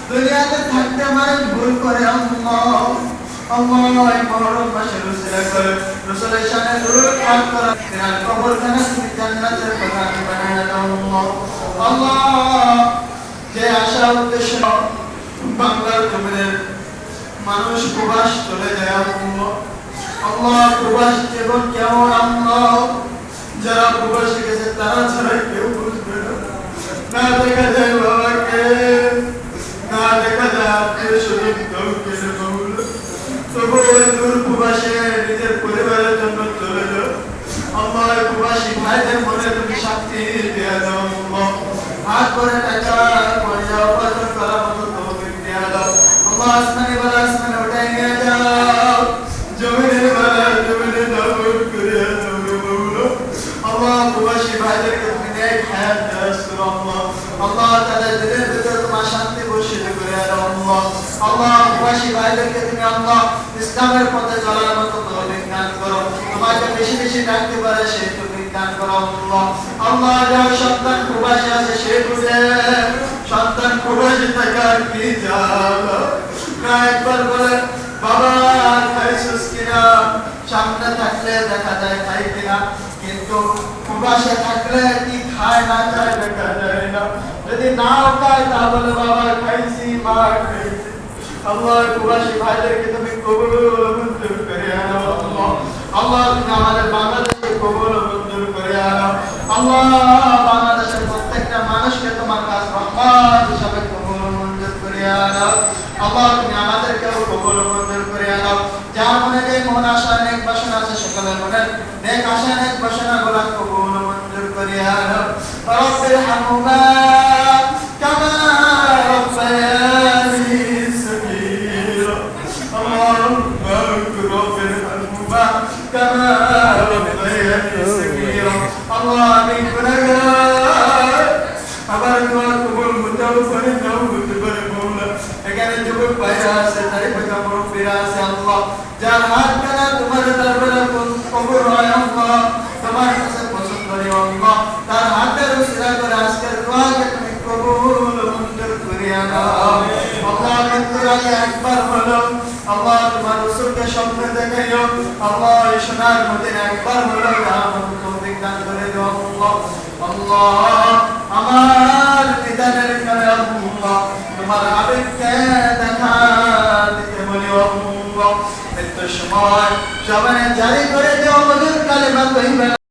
দুনিয়াতে থাকতে মানে ভুল করে আল্লাহ এই মহরম মাসে রুসিলা করে রাসূলের শানে দুরূদ পাঠ করা তিনার কবরখানা তুমি জান্নাতের বাগান বানায়া দাও আল্লাহ। যে আশা উদ্দেশ্য বাংলার জমিনের মানুষ প্রবাস চলে যায় আল্লাহ প্রবাস জীবন কেমন আল্লাহ, যারা প্রবাসে গেছে তারা ছাড়া কেউ বুঝবে না দেখা যায় বাবাকে, না দেখা যায় আত্মীয় স্বজন কাউকে তবু ওই দূর প্রবাসে নিজের পরিবারের জন্য চলে যাও আল্লাহ। প্রবাসী ভাইদের মনে তুমি শান্তি দিয়ে দাও হাত করে টাকা পয়সা উপার্জন করার মতো তৌফিক দিয়ে দাও আল্লাহ। আসমানে বেলা আসমানে উঠাই নিয়ে যাও, জমিনের বেলা জমিনে দাবর করে দাও আল্লাহ। প্রবাসী ভাইদেরকে তুমি নেক হায়াত দাস করো আল্লাহ, তাদের দিলের ভিতরে তোমার শান্তি বর্ষিত করে দাও আল্লাহ। প্রবাসী ভাইদেরকে তুমি আল্লাহ ইসলামের পথে চলার মতো তৌফিক দান করো, তোমাকে বেশি বেশি ডাকতে পারে সেই তৌফিক দান করো আল্লাহ। যার সন্তান প্রবাসী আছে সে বুঝে সন্তান প্রবাসী থাকার কি জ্বালা, না একবার বলে বাবা খাইছিস কিনা, সামনে থাকলে দেখা যায় খাই কিনা, কিন্তু প্রবাসে থাকলে কি খায় না খায় দেখা যায় না। যদি নাও খায় তাহলে বাবা খাইছি মা খাইছি আল্লাহ। প্রবাসী ভাইদেরকে তুমি কবুল মঞ্জুর করে আনো আল্লাহ। তুমি আমাদের বাংলাদেশকে কবুল মঞ্জুর করে আনো আল্লাহ। বাংলাদেশের প্রত্যেকটা মানুষকে তোমার কাছে রহমত হিসাবে কবুল মঞ্জুর করে আনো আল্লাহ। তুমি আমাদেরকেও কবুল মঞ্জুর করে আনো। যার মনে যে মন আশা নেক বাসনা আছে সকলের মনে নেক আশা নেক বাসনা গুলা কবুল মঞ্জুর করে আনো। রব্বির হামহুমা কামা রব্বায়ানি সগীরা আল্লাহুম্মা রব্বির হামহুমা কামা রব্বায়ানি সগীরা আল্লাহ। আমি গুনাহগার, আমার দোয়া কবুল হতেও পারে নাও হতে পারে মওলা। এখানে যুবক ভাইরা আছে, তারিফা মুরব্বিরা আছে আল্লাহ, যার হাত কানা তোমার দরবারে কবুল হয় আল্লাহ, তোমার কাছে পছন্দ হয় আল্লাহ, তার হাতের উসিলা করে আজকের দোয়াকে তুমি কবুল মঞ্জুর করিয়া দাও আল্লাহ। মৃত্যুর আগে একবার হলো আল্লাহ তোমার রাসূলকে স্বপ্নে দেখাইও আল্লাহ, এই সোনার মদিনা একবার হলো আমার তৌফিক দান করে দাও আল্লাহ। আমার নিদানের কারণে আল্লাহ তোমার আবেগকে দেখা দিতে বলি আল্লাহ। মৃত্যুর সময় জবানে জারি করে দিও মধুর কালিমা তৈবা।